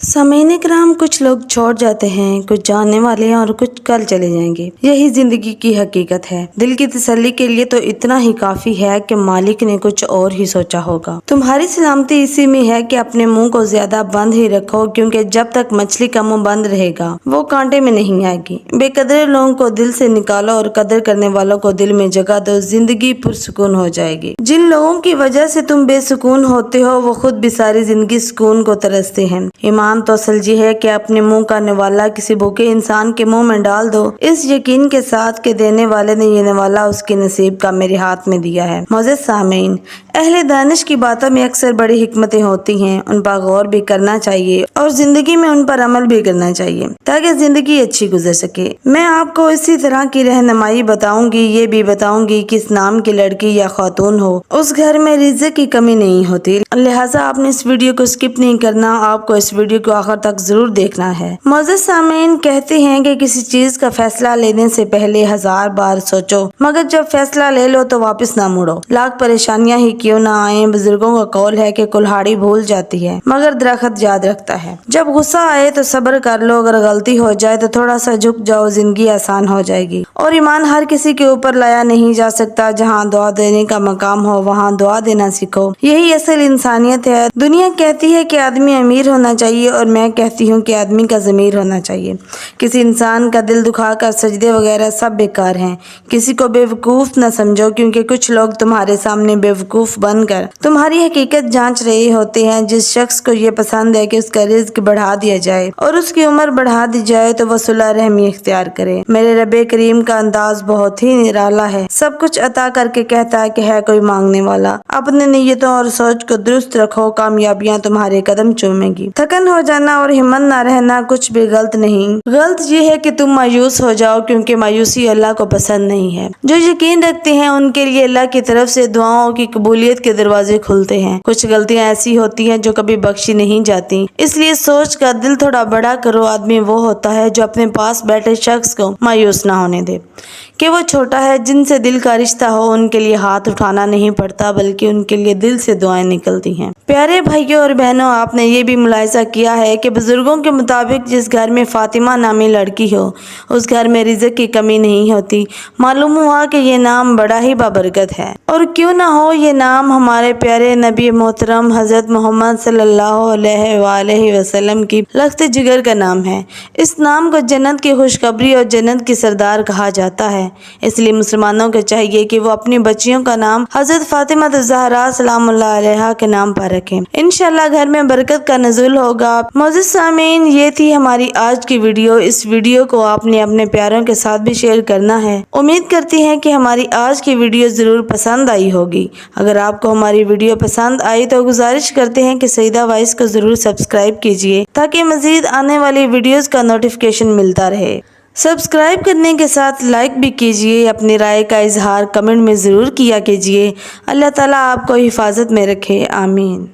سامعین کرام، کچھ لوگ چھوڑ جاتے ہیں، کچھ جاننے والے ہیں اور کچھ کل چلے جائیں گے۔ یہی زندگی کی حقیقت ہے۔ دل کی تسلی کے لیے تو اتنا ہی کافی ہے کہ مالک نے کچھ اور ہی سوچا ہوگا۔ تمہاری سلامتی اسی میں ہے کہ اپنے منہ کو زیادہ بند ہی رکھو، کیونکہ جب تک مچھلی کا منہ بند رہے گا وہ کانٹے میں نہیں آئے گی۔ بے قدر لوگوں کو دل سے نکالو اور قدر کرنے والوں کو دل میں جگہ دو، زندگی پرسکون ہو جائے گی۔ جن لوگوں کی وجہ سے تم بے سکون ہوتے ہو وہ خود بھی ساری زندگی سکون کو ترستے ہیں۔ ایمان تو اصل یہ ہے کہ اپنے منہ کا نوالا کسی بھوکے انسان کے منہ میں ڈال دو، اس یقین کے ساتھ کہ دینے والے نے یہ نوالا اس کے نصیب کا میرے ہاتھ میں دیا ہے۔ معزز سامعین، اہل دانش کی باتوں میں اکثر بڑی حکمتیں ہوتی ہیں، ان پر غور بھی کرنا چاہیے اور زندگی میں ان پر عمل بھی کرنا چاہیے تاکہ زندگی اچھی گزر سکے۔ میں آپ کو اسی طرح کی رہنمائی بتاؤں گی، یہ بھی بتاؤں گی کس نام کی لڑکی یا خاتون ہو اس گھر میں رزق کی کمی نہیں ہوتی، لہٰذا آپ نے اس ویڈیو کو اسکپ نہیں کرنا، آپ کو اس ویڈیو کو آخر تک ضرور دیکھنا ہے۔ معزز سامعین، کہتے ہیں کہ کسی چیز کا فیصلہ لینے سے پہلے 1000 بار سوچو، مگر جب فیصلہ لے لو تو واپس نہ مڑو، لاکھ پریشانیاں ہی کیوں نہ آئیں۔ بزرگوں کا قول ہے کہ کلہاڑی بھول جاتی ہے مگر درخت یاد رکھتا ہے۔ جب غصہ آئے تو صبر کر لو، اگر غلطی ہو جائے تو تھوڑا سا جھک جاؤ، زندگی آسان ہو جائے گی۔ اور ایمان ہر کسی کے اوپر لایا نہیں جا سکتا، جہاں دعا دینے کا مقام ہو وہاں دعا دینا سیکھو، یہی اصل انسانیت ہے۔ دنیا کہتی ہے کہ آدمی امیر ہونا چاہیے اور میں کہتی ہوں کہ آدمی کا ضمیر ہونا چاہیے۔ کسی انسان کا دل دکھا کر سجدے وغیرہ سب بیکار ہیں۔ کسی کو بے وقوف نہ سمجھو، کیونکہ کچھ لوگ تمہارے سامنے بے وقوف بن کر تمہاری حقیقت جانچ رہے ہوتے ہیں۔ جس شخص کو یہ پسند ہے کہ اس کا رزق بڑھا دیا جائے اور اس کی عمر بڑھا دی جائے تو وہ صلہ رحمی اختیار کرے۔ میرے رب کریم کا انداز بہت ہی نرالا ہے، سب کچھ عطا کر کے کہتا ہے کہ ہے کوئی مانگنے والا۔ اپنے نیتوں اور سوچ کو درست رکھو، کامیابیاں تمہارے قدم چومیں گی۔ تھکن ہو جانا اور ہمت نہ رہنا کچھ بھی غلط نہیں، غلط یہ ہے کہ تم مایوس ہو جاؤ، کیونکہ مایوسی اللہ کو پسند نہیں ہے۔ جو یقین رکھتے ہیں ان کے لیے اللہ کی طرف سے دعاؤں کی قبولیت کے دروازے کھلتے ہیں۔ کچھ غلطیاں ایسی ہوتی ہیں جو کبھی بخشی نہیں جاتی، اس لیے سوچ کر دل تھوڑا بڑا کرو۔ آدمی وہ ہوتا ہے جو اپنے پاس بیٹھے شخص کو مایوس نہ ہونے دے کہ وہ چھوٹا ہے۔ جن سے دل کا رشتہ ہو ان کے لیے ہاتھ اٹھانا نہیں پڑتا، بلکہ ان کے لیے دل سے دعائیں نکلتی ہیں۔ پیارے بھائیوں اور بہنوں، آپ نے یہ بھی ملاحظہ کیا ہے کہ بزرگوں کے مطابق جس گھر میں فاطمہ نامی لڑکی ہو اس گھر میں رزق کی کمی نہیں ہوتی۔ معلوم ہوا کہ یہ نام بڑا ہی بابرکت ہے، اور کیوں نہ ہو، یہ نام ہمارے پیارے نبی محترم حضرت محمد صلی اللہ علیہ وآلہ وسلم کی لخت جگر کا نام ہے۔ اس نام کو جنت کی خوشخبری اور جنت کی سردار کہا جاتا ہے، اس لیے مسلمانوں کو چاہیے کہ وہ اپنی بچیوں کا نام حضرت فاطمہ الزہرا سلام اللہ علیہا کے نام پر رکھیں۔ انشاءاللہ گھر میں برکت کا نزول ہوگا۔ معزز سامعین، یہ تھی ہماری آج کی ویڈیو۔ اس ویڈیو کو آپ نے اپنے پیاروں کے ساتھ بھی شیئر کرنا ہے۔ امید کرتی ہیں کہ ہماری آج کی ویڈیو ضرور پسند آئی ہوگی۔ اگر آپ کو ہماری ویڈیو پسند آئی تو گزارش کرتے ہیں کہ سیدہ وائس کو ضرور سبسکرائب کیجیے تاکہ مزید آنے والی ویڈیوز کا نوٹیفیکیشن ملتا رہے۔ سبسکرائب کرنے کے ساتھ لائک بھی کیجیے، اپنی رائے کا اظہار کمنٹ میں ضرور کیا کیجیے۔ اللہ تعالیٰ آپ کو حفاظت میں رکھے، آمین۔